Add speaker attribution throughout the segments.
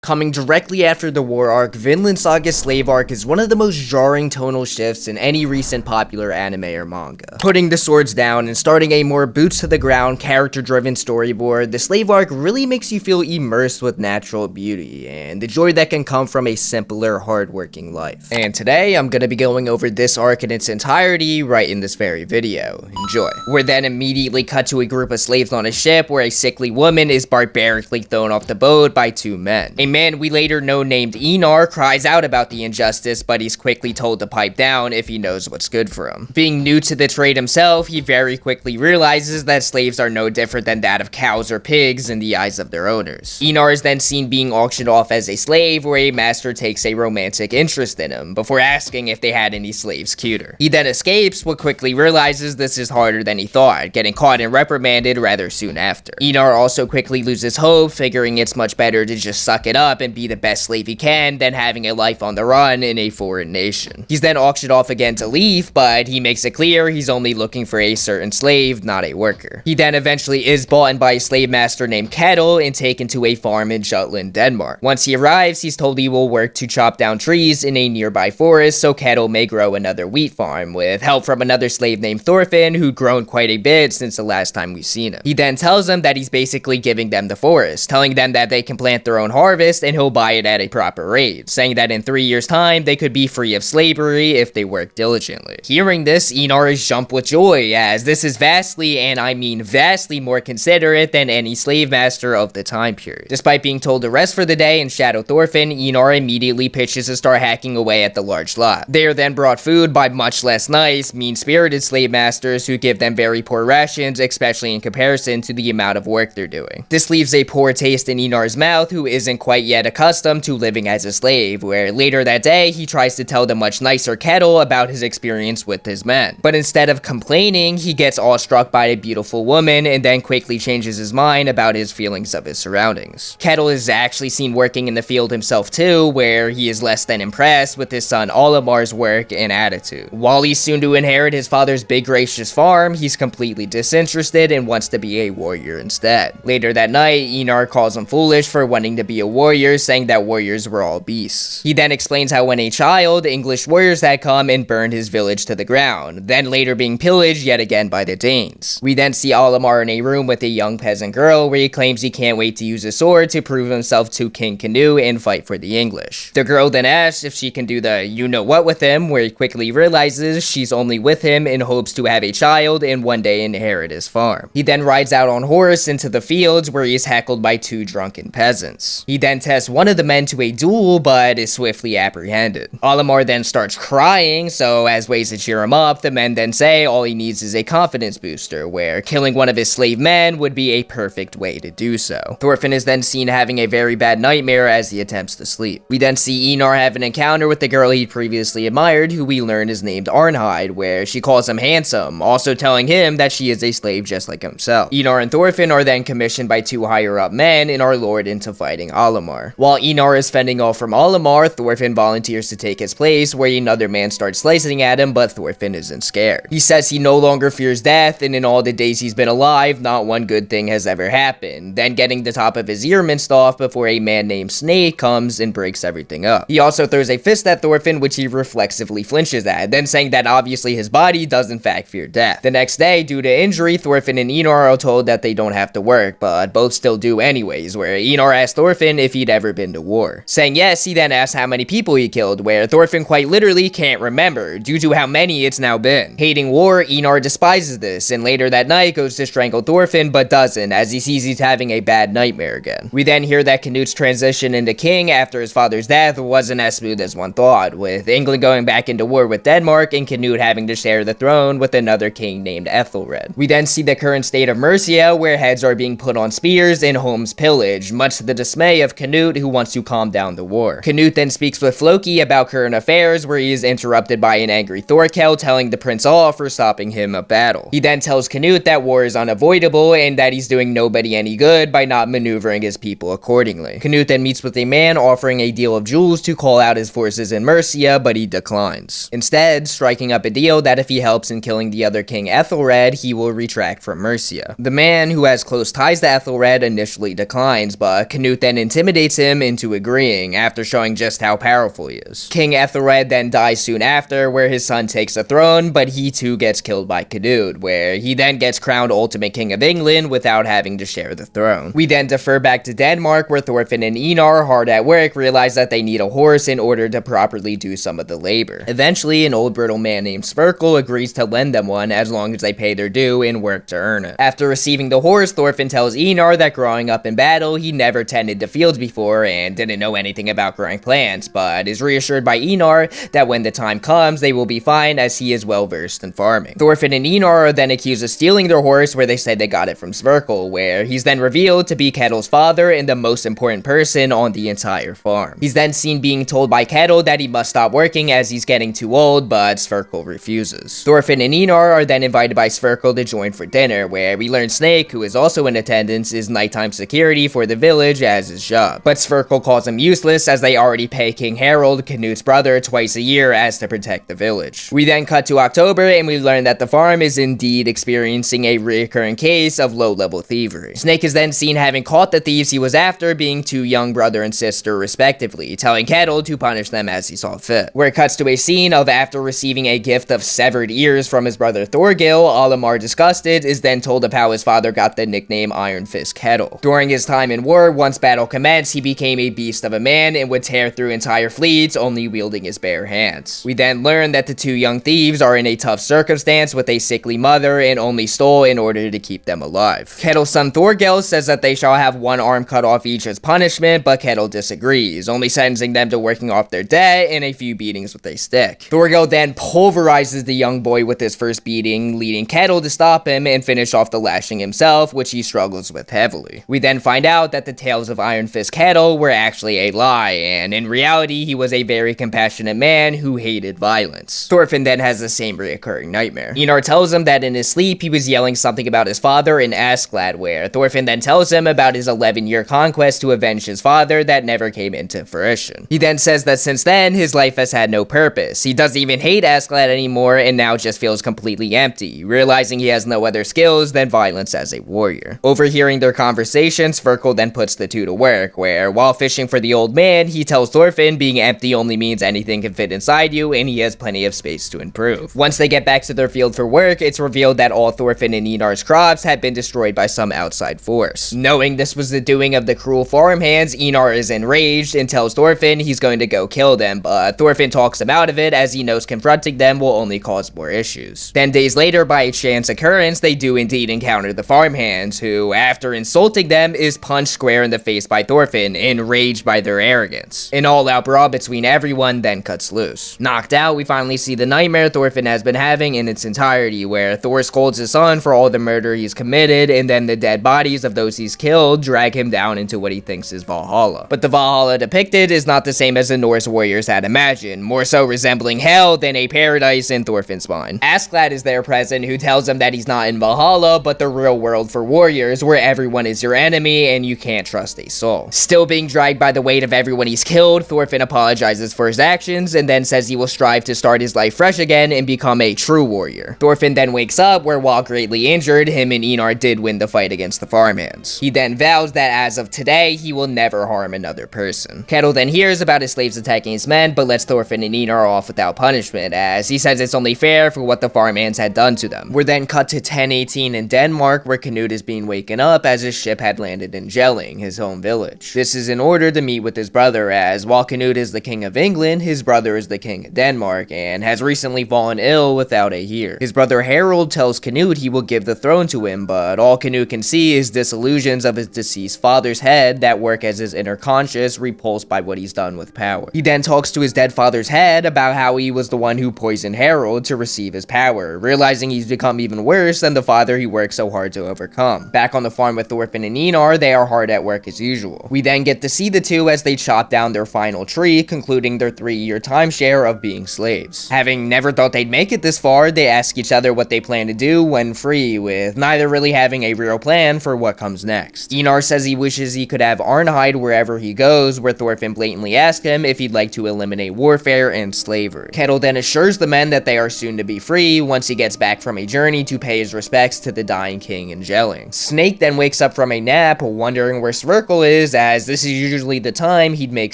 Speaker 1: Coming directly after the war arc, Vinland Saga slave arc is one of the most jarring tonal shifts in any recent popular anime or manga. Putting the swords down and starting a more boots to the ground, character-driven storyboard, the slave arc really makes you feel immersed with natural beauty and the joy that can come from a simpler, hardworking life. And today, I'm gonna be going over this arc in its entirety right in this very video. Enjoy. We're then immediately cut to a group of slaves on a ship where a sickly woman is barbarically thrown off the boat by two men. A man we later know named Einar cries out about the injustice, but he's quickly told to pipe down if he knows what's good for him. Being new to the trade himself, he very quickly realizes that slaves are no different than that of cows or pigs in the eyes of their owners. Einar is then seen being auctioned off as a slave, where a master takes a romantic interest in him, before asking if they had any slaves cuter. He then escapes, but quickly realizes this is harder than he thought, getting caught and reprimanded rather soon after. Einar also quickly loses hope, figuring it's much better to just suck it up and be the best slave he can than having a life on the run in a foreign nation. He's then auctioned off again to leave, but he makes it clear he's only looking for a certain slave, not a worker. He then eventually is bought in by a slave master named Kettle and taken to a farm in Jutland, Denmark. Once he arrives, he's told he will work to chop down trees in a nearby forest so Kettle may grow another wheat farm, with help from another slave named Thorfinn, who'd grown quite a bit since the last time we've seen him. He then tells them that he's basically giving them the forest, telling them that they can plant their own harvest and he'll buy it at a proper rate, saying that in 3 years' time they could be free of slavery if they work diligently. Hearing this, Einar is jumped with joy, as this is vastly, and I mean vastly, more considerate than any slave master of the time period. Despite being told to rest for the day and shadow Thorfinn, Einar immediately pitches to start hacking away at the large lot. They are then brought food by much less nice, mean-spirited slave masters who give them very poor rations, especially in comparison to the amount of work they're doing. This leaves a poor taste in Einar's mouth, who isn't quite yet accustomed to living as a slave, where later that day he tries to tell the much nicer Kettle about his experience with his men. But instead of complaining, he gets awestruck by a beautiful woman and then quickly changes his mind about his feelings of his surroundings. Kettle is actually seen working in the field himself too, where he is less than impressed with his son Olimar's work and attitude. While he's soon to inherit his father's big gracious farm, he's completely disinterested and wants to be a warrior instead. Later that night, Einar calls him foolish for wanting to be a warrior, saying that warriors were all beasts. He then explains how when a child, English warriors had come and burned his village to the ground, then later being pillaged yet again by the Danes. We then see Olimar in a room with a young peasant girl, where he claims he can't wait to use his sword to prove himself to King Canute and fight for the English. The girl then asks if she can do the you-know-what with him, where he quickly realizes she's only with him in hopes to have a child and one day inherit his farm. He then rides out on horse into the fields, where he is heckled by two drunken peasants. He then tests one of the men to a duel, but is swiftly apprehended. Olimar then starts crying, so as ways to cheer him up, the men then say all he needs is a confidence booster, where killing one of his slave men would be a perfect way to do so. Thorfinn is then seen having a very bad nightmare as he attempts to sleep. We then see Einar have an encounter with the girl he'd previously admired, who we learn is named Arnheid, where she calls him handsome, also telling him that she is a slave just like himself. Einar and Thorfinn are then commissioned by two higher up men and are lured into fighting Olimar. While Einar is fending off from Olimar, Thorfinn volunteers to take his place, where another man starts slicing at him, but Thorfinn isn't scared. He says he no longer fears death, and in all the days he's been alive, not one good thing has ever happened, then getting the top of his ear minced off before a man named Snake comes and breaks everything up. He also throws a fist at Thorfinn, which he reflexively flinches at, then saying that obviously his body does in fact fear death. The next day, due to injury, Thorfinn and Einar are told that they don't have to work, but both still do anyways, where Einar asks Thorfinn if he'd ever been to war. Saying yes, he then asks how many people he killed, where Thorfinn quite literally can't remember, due to how many it's now been. Hating war, Einar despises this, and later that night goes to strangle Thorfinn, but doesn't, as he sees he's having a bad nightmare again. We then hear that Canute's transition into king after his father's death wasn't as smooth as one thought, with England going back into war with Denmark and Canute having to share the throne with another king named Ethelred. We then see the current state of Mercia, where heads are being put on spears and homes pillaged, much to the dismay of Canute, who wants to calm down the war. Canute then speaks with Floki about current affairs, where he is interrupted by an angry Thorkel telling the prince off for stopping him a battle. He then tells Canute that war is unavoidable and that he's doing nobody any good by not maneuvering his people accordingly. Canute then meets with a man offering a deal of jewels to call out his forces in Mercia, but he declines. Instead, striking up a deal that if he helps in killing the other king Ethelred, he will retract from Mercia. The man, who has close ties to Ethelred, initially declines, but Canute then intimidates intimidates him into agreeing after showing just how powerful he is. King Ethelred then dies soon after, where his son takes the throne, but he too gets killed by Canute, where he then gets crowned ultimate king of England without having to share the throne. We then defer back to Denmark, where Thorfinn and Einar, hard at work, realize that they need a horse in order to properly do some of the labor. Eventually, an old brittle man named Sverkel agrees to lend them one as long as they pay their due and work to earn it. After receiving the horse, Thorfinn tells Einar that growing up in battle, he never tended to fields before and didn't know anything about growing plants, but is reassured by Einar that when the time comes, they will be fine as he is well versed in farming. Thorfinn and Einar are then accused of stealing their horse, where they say they got it from Sverkel, where he's then revealed to be Ketil's father and the most important person on the entire farm. He's then seen being told by Ketil that he must stop working as he's getting too old, but Sverkel refuses. Thorfinn and Einar are then invited by Sverkel to join for dinner, where we learn Snake, who is also in attendance, is nighttime security for the village as his job. But Sverkel calls him useless as they already pay King Harold, Canute's brother, twice a year as to protect the village. We then cut to October and we learn that the farm is indeed experiencing a recurring case of low-level thievery. Snake is then seen having caught the thieves he was after, being two young brother and sister respectively, telling Ketil to punish them as he saw fit. Where it cuts to a scene of after receiving a gift of severed ears from his brother Thorgil, Olimar, disgusted, is then told of how his father got the nickname Iron Fist Ketil. During his time in war, once battle commenced, he became a beast of a man and would tear through entire fleets, only wielding his bare hands. We then learn that the two young thieves are in a tough circumstance with a sickly mother and only stole in order to keep them alive. Ketil's son Thorgil says that they shall have one arm cut off each as punishment, but Ketil disagrees, only sentencing them to working off their debt and a few beatings with a stick. Thorgil then pulverizes the young boy with his first beating, leading Ketil to stop him and finish off the lashing himself, which he struggles with heavily. We then find out that the tales of Iron Fist Ketil were actually a lie, and in reality he was a very compassionate man who hated violence. Thorfinn then has the same reoccurring nightmare. Einar tells him that in his sleep he was yelling something about his father in Askeladd, where Thorfinn then tells him about his 11-year conquest to avenge his father that never came into fruition. He then says that since then his life has had no purpose. He doesn't even hate Askeladd anymore and now just feels completely empty, realizing he has no other skills than violence as a warrior. Overhearing their conversation, Sverkel then puts the two to work, where while fishing for the old man, he tells Thorfinn being empty only means anything can fit inside you and he has plenty of space to improve. Once they get back to their field for work, it's revealed that all Thorfinn and Einar's crops had been destroyed by some outside force. Knowing this was the doing of the cruel farmhands, Einar is enraged and tells Thorfinn he's going to go kill them, but Thorfinn talks him out of it as he knows confronting them will only cause more issues. Then days later, by a chance occurrence, they do indeed encounter the farmhands, who, after insulting them, is punched square in the face by Thorfinn, enraged by their arrogance. An all-out brawl between everyone then cuts loose. Knocked out, we finally see the nightmare Thorfinn has been having in its entirety, where Thor scolds his son for all the murder he's committed, and then the dead bodies of those he's killed drag him down into what he thinks is Valhalla. But the Valhalla depicted is not the same as the Norse warriors had imagined, more so resembling hell than a paradise in Thorfinn's mind. Askeladd is there present, who tells him that he's not in Valhalla, but the real world for warriors, where everyone is your enemy and you can't trust a soul. Still being dragged by the weight of everyone he's killed, Thorfinn apologizes for his actions and then says he will strive to start his life fresh again and become a true warrior. Thorfinn then wakes up, where while greatly injured, him and Einar did win the fight against the farmhands. He then vows that as of today, he will never harm another person. Ketil then hears about his slaves attacking his men, but lets Thorfinn and Einar off without punishment, as he says it's only fair for what the farmhands had done to them. We're then cut to 1018 in Denmark, where Canute is being waken up as his ship had landed in Jelling, his home village. This is in order to meet with his brother, as while Canute is the king of England, his brother is the king of Denmark, and has recently fallen ill without a heir. His brother Harold tells Canute he will give the throne to him, but all Canute can see is disillusions of his deceased father's head that work as his inner conscious, repulsed by what he's done with power. He then talks to his dead father's head about how he was the one who poisoned Harold to receive his power, realizing he's become even worse than the father he worked so hard to overcome. Back on the farm with Thorfinn and Einar, they are hard at work as usual. We then get to see the two as they chop down their final tree, concluding their 3-year timeshare of being slaves. Having never thought they'd make it this far, they ask each other what they plan to do when free, with neither really having a real plan for what comes next. Einar says he wishes he could have Arnheid wherever he goes, where Thorfinn blatantly asks him if he'd like to eliminate warfare and slavery. Ketil then assures the men that they are soon to be free once he gets back from a journey to pay his respects to the dying king in Jelling. Snake then wakes up from a nap, wondering where Sverkel is, as this is usually the time he'd make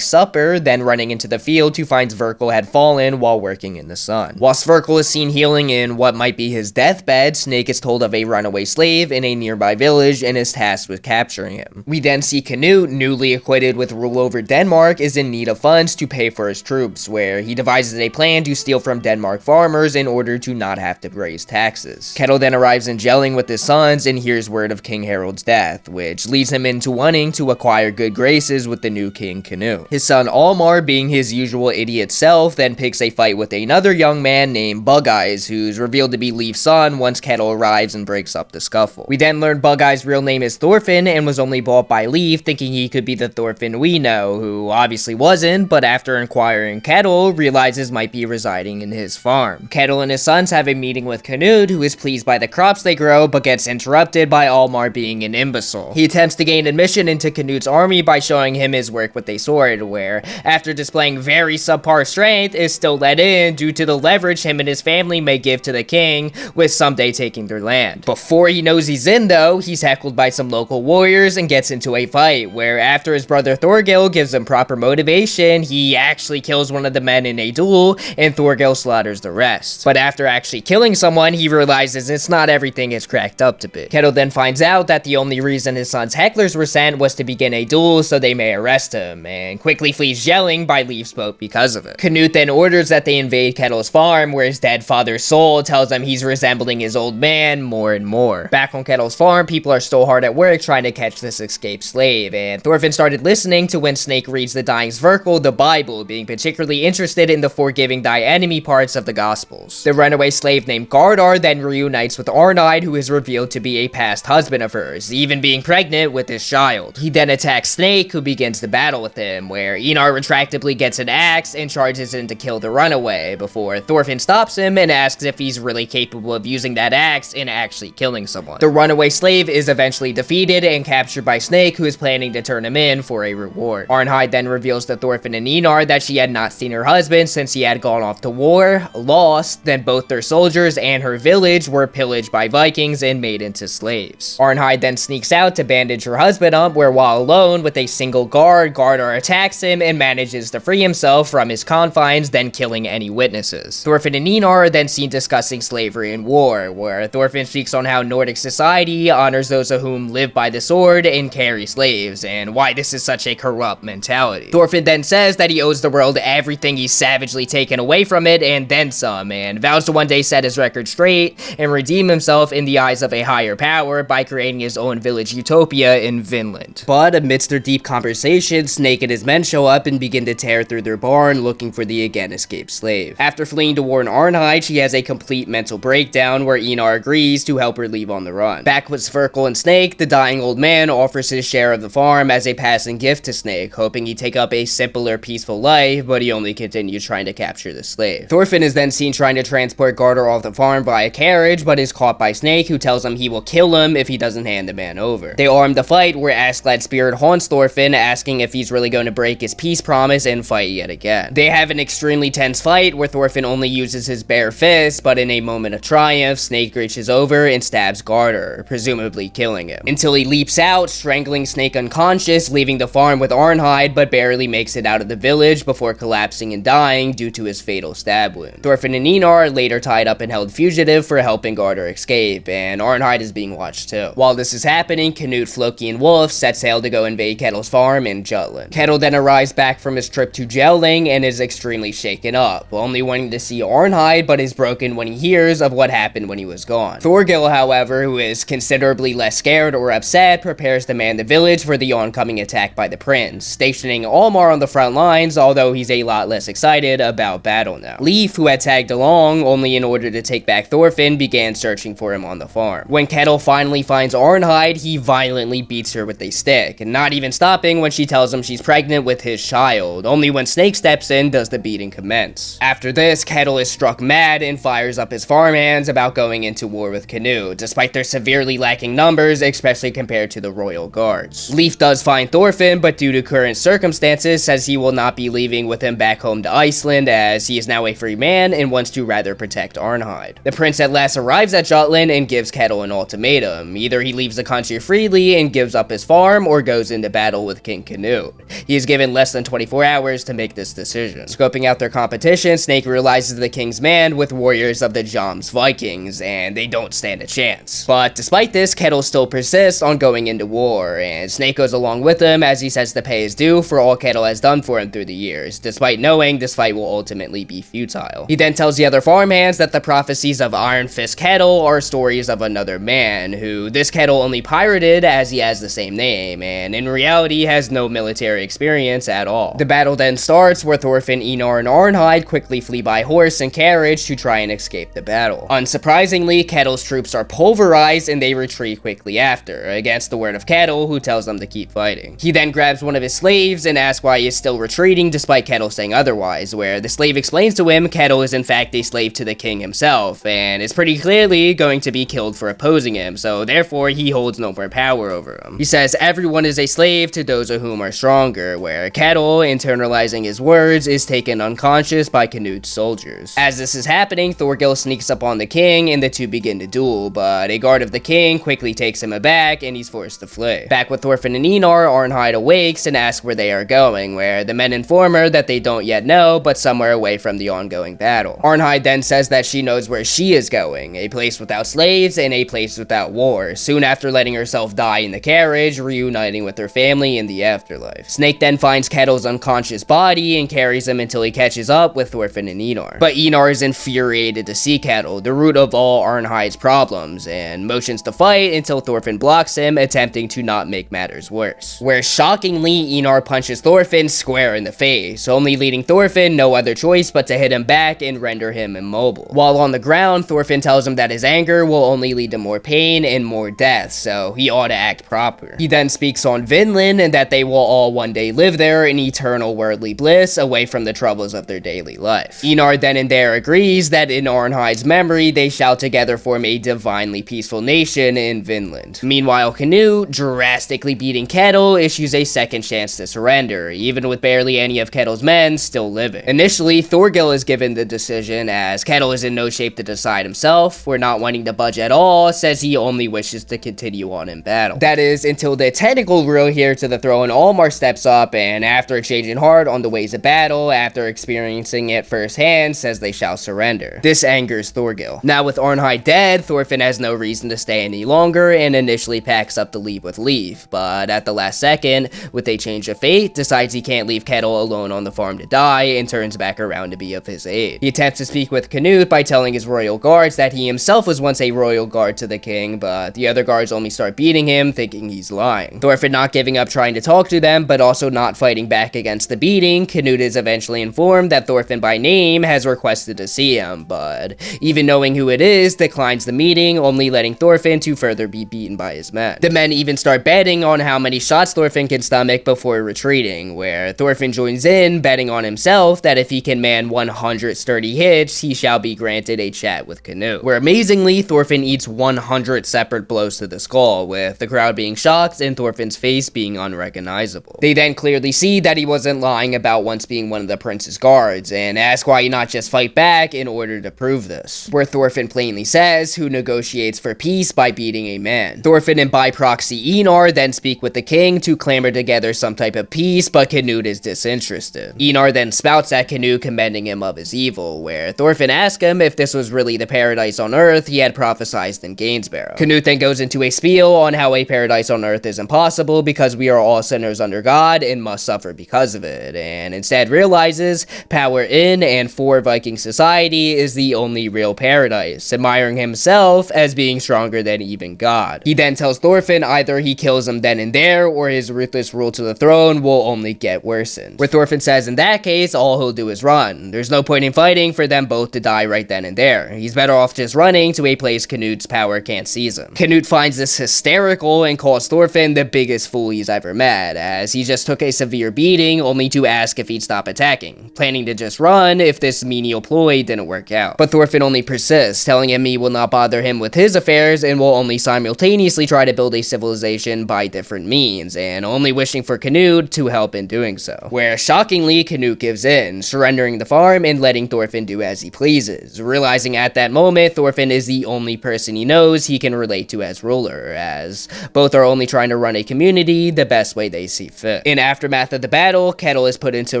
Speaker 1: supper, then running into the field to find Sverkel had fallen while working in the sun. While Sverkel is seen healing in what might be his deathbed, Snake is told of a runaway slave in a nearby village and is tasked with capturing him. We then see Canute, newly acquitted with rule over Denmark, is in need of funds to pay for his troops, where he devises a plan to steal from Denmark farmers in order to not have to raise taxes. Kettle then arrives in Jelling with his sons and hears word of King Harald's death, which leads him into wanting to acquire good graces with the new king Canute. His son Almar, being his usual idiot self, then picks a fight with another young man named Bug Eyes, who's revealed to be Leif's son once Kettle arrives and breaks up the scuffle. We then learn Bug Eyes' real name is Thorfinn and was only bought by Leif, thinking he could be the Thorfinn we know, who obviously wasn't, but after inquiring Kettle, realizes might be residing in his farm. Kettle and his sons have a meeting with Canute, who is pleased by the crops they grow, but gets interrupted by Almar being an imbecile. He attempts to gain admission into Canute's army by showing him his work with a sword, where, after displaying very subpar strength, is still let in due to the leverage him and his family may give to the king, with someday taking their land. Before he knows he's in though, he's heckled by some local warriors and gets into a fight, where after his brother Thorgil gives him proper motivation, he actually kills one of the men in a duel, and Thorgil slaughters the rest. But after actually killing someone, he realizes it's not everything it's cracked up to be. Kettle then finds out that the only reason his son's hecklers were sent was to begin a duel so they may arrest him, and quickly flees yelling by Leif's boat because of it. Canute then orders that they invade Kettle's farm, where his dead father's soul tells him he's resembling his old man more and more. Back on Kettle's farm, people are still hard at work trying to catch this escaped slave, and Thorfinn started listening to when Snake reads the dying Sverkel the Bible, being particularly interested in the forgiving thy enemy parts of the Gospels. The runaway slave named Gardar then reunites with Arnheid, who is revealed to be a past husband of hers, even being pregnant with his child. He then attacks Snake, who begins to battle with him, where Einar retractably gets an axe and charges in to kill the runaway, before Thorfinn stops him and asks if he's really capable of using that axe and actually killing someone. The runaway slave is eventually defeated and captured by Snake, who is planning to turn him in for a reward. Arnheid then reveals to Thorfinn and Einar that she had not seen her husband since he had gone off to war, lost, then both their soldiers and her village were pillaged by Vikings and made into slaves. Arnheid then sneaks out to bandage her husband up, where while alone with a single guard, Gardar attacks him and manages to free himself from his confines, then killing any witnesses. Thorfinn and Einar are then seen discussing slavery and war, where Thorfinn speaks on how Nordic society honors those of whom live by the sword and carry slaves, and why this is such a corrupt mentality. Thorfinn then says that he owes the world everything he's savagely taken away from it, and then some, and vows to one day set his record straight and redeem himself in the eyes of a higher power by creating his own village utopia in Vinland. But amidst their deep conversation, Snake and his men show up and begin to tear through their barn looking for the again escaped slave. After fleeing to warn Arnheid, she has a complete mental breakdown where Einar agrees to help her leave on the run. Back with Sverkel and Snake, the dying old man offers his share of the farm as a passing gift to Snake, hoping he'd take up a simpler, peaceful life, but he only continues trying to capture the slave. Thorfinn is then seen trying to transport Gardar off the farm by a carriage, but is caught by Snake, who tells him he will kill him if he doesn't hand the man over. They arm the fight, where Askeladd Spirit haunts Thorfinn, asking if he's really going to break his peace promise and fight yet again. They have an extremely tense fight, where Thorfinn only uses his bare fist, but in a moment of triumph, Snake reaches over and stabs Gardar, presumably killing him, until he leaps out, strangling Snake unconscious, leaving the farm with Arnheid, but barely makes it out of the village before collapsing and dying due to his fatal stab wound. Thorfinn and Einar are later tied up and held fugitive for helping Gardar escape, and Arnheid is being watched too. While this is happening, Canute, Floki, and Wolf set sail to go invade Kettle's farm in Jutland. Kettle then arrives back from his trip to Jelling and is extremely shaken up, only wanting to see Arnheid, but is broken when he hears of what happened when he was gone. Thorgil, however, who is considerably less scared or upset, prepares to man the village for the oncoming attack by the prince, stationing Almar on the front lines, although he's a lot less excited about battle now. Leif, who had tagged along only in order to take back Thorfinn, began searching for him on the farm. When Kettle finally finds Arnheid, he violently beats her with a stick, and not even stopping when she tells him she's pregnant with his child. Only when Snake steps in does the beating commence. After this, Kettle is struck mad and fires up his farmhands about going into war with Canute, despite their severely lacking numbers, especially compared to the royal guards. Leif does find Thorfinn, but due to current circumstances, says he will not be leaving with him back home to Iceland, as he is now a free man and wants to rather protect Arnheid. The prince at last arrives at Jutland and gives Kettle an ultimatum. Either he leaves the country freely and gives up his farm, or goes into battle with King Canute. He is given less than 24 hours to make this decision. Scoping out their competition, Snake realizes the king's manned with warriors of the Joms Vikings, and they don't stand a chance. But despite this, Kettle still persists on going into war, and Snake goes along with him as he says the pay is due for all Kettle has done for him through the years, despite knowing this fight will ultimately be futile. He then tells the other farmhands that the prophecies of Iron Fist Kettle are stories of another man, who this Kettle only pirated as he has the same name, and in reality has no military experience at all. The battle then starts where Thorfinn, Einar, and Arnheid quickly flee by horse and carriage to try and escape the battle. Unsurprisingly, Kettle's troops are pulverized and they retreat quickly after, against the word of Kettle, who tells them to keep fighting. He then grabs one of his slaves and asks why he is still retreating despite Kettle saying otherwise, where the slave explains to him Kettle is in fact a slave to the king himself, and is pretty clearly going to be killed for opposing him, so therefore he holds no more power over him. He says everyone is a slave to those of whom are stronger, where Kettle, internalizing his words, is taken unconscious by Canute's soldiers. As this is happening, Thorgil sneaks up on the king and the two begin to duel, but a guard of the king quickly takes him aback and he's forced to flee. Back with Thorfinn and Einar, Arnheid awakes and asks where they are going, where the men inform her that they don't yet know, but somewhere away from the ongoing battle. Arnheid then says that she knows where she is going, a place without slaves and a place without war, soon after letting herself die in the carriage, reuniting with her family in the afterlife. Snake then finds Kettle's unconscious body and carries him until he catches up with Thorfinn and Einar. But Einar is infuriated to see Kettle, the root of all Arnheid's problems, and motions to fight until Thorfinn blocks him, attempting to not make matters worse. Where shockingly, Einar punches Thorfinn square in the face, only leaving Thorfinn no other choice but to hit him back and render him immobile. While on the ground, Thorfinn tells him that his anger will only lead to more pain and more death, so he ought to act proper. He then speaks on Vinland and that they will all one day live there in eternal worldly bliss away from the troubles of their daily life. Einar then and there agrees that in Arnheid's memory they shall together form a divinely peaceful nation in Vinland. Meanwhile, Canute, drastically beating Kettle, issues a second chance to surrender, even with barely any of Kettle's men still living. Initially, Thorgil is given the decision as Kettle is in no shape to decide himself, where not wanting to budge at all, says he only wishes to continue on in battle. That is, until the technical real heir to the throne Almar steps up and after exchanging hard on the ways of battle, after experiencing it firsthand, says they shall surrender. This angers Thorgil. Now with Arnheid dead, Thorfinn has no reason to stay any longer and initially packs up to leave with Leif, but at the last second, with a change of fate, decides he can't leave Kettle alone on the farm to die and turns back around to be of his aid. He attempts to speak with Canute by telling his royal guards that he himself was once a royal guard to the king, but the other guards only start beating him, thinking he's lying. Thorfinn not giving up trying to talk to them, but also not fighting back against the beating, Canute is eventually informed that Thorfinn by name has requested to see him, but even knowing who it is, declines the meeting, only letting Thorfinn to further be beaten by his men. The men even start betting on how many shots Thorfinn can stomach before retreating, where Thorfinn joins in, betting on himself that if he can man 100 sturdy hits, he shall be granted a chat with Canute. Where amazingly, Thorfinn eats 100 separate blows to the skull, with the crowd being shocked and Thorfinn's face being unrecognizable. They then clearly see that he wasn't lying about once being one of the prince's guards, and ask why he not just fight back in order to prove this. Where Thorfinn plainly says, who negotiates for peace by beating a man. Thorfinn and by proxy Einar then speak with the king to clamor together some type of peace, but Canute is disinterested. Einar then spouts at Canute commending him of his evil, where Thorfinn asks him if this was really the paradise on earth he had prophesied in Gainsborough. Canute then goes into a spiel on how a paradise on earth is impossible because we are all sinners under God and must suffer because of it, and instead realizes power in and for Viking society is the only real paradise, admiring himself as being stronger than even God. He then tells Thorfinn either he kills him then and there, or his ruthless rule to the throne will only get worsened. Where Thorfinn says in that case, all he'll do is run. There's no point in fighting for them both to die right then and there. He's better off just running to a place Canute's power can't seize him. Canute finds this hysterical and calls Thorfinn the biggest fool he's ever met, as he just took a severe beating only to ask if he'd stop attacking, planning to just run if this menial ploy didn't work out. But Thorfinn only persists, telling him he will not bother him with his affairs and will only simultaneously try to build a civilization by different means, and only wishing for Canute to help in doing so. Where shockingly, Canute gives in, surrendering the farm and letting Thorfinn do as he pleases, realizing at that moment Thorfinn is the only person he knows he can relate to as ruler, as both are only trying to run a community community the best way they see fit. In aftermath of the battle, Kettle is put into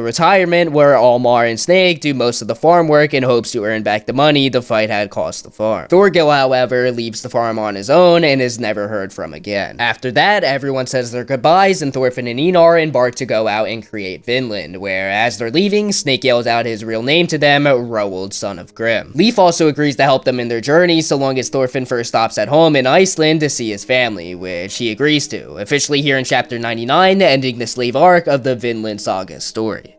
Speaker 1: retirement where Almar and Snake do most of the farm work in hopes to earn back the money the fight had cost the farm. Thorgil, however, leaves the farm on his own and is never heard from again. After that, everyone says their goodbyes and Thorfinn and Einar embark to go out and create Vinland, where as they're leaving, Snake yells out his real name to them, Roald, son of Grimm. Leif also agrees to help them in their journey so long as Thorfinn first stops at home in Iceland to see his family, which he agrees to, officially here in chapter 99, ending the slave arc of the Vinland Saga story.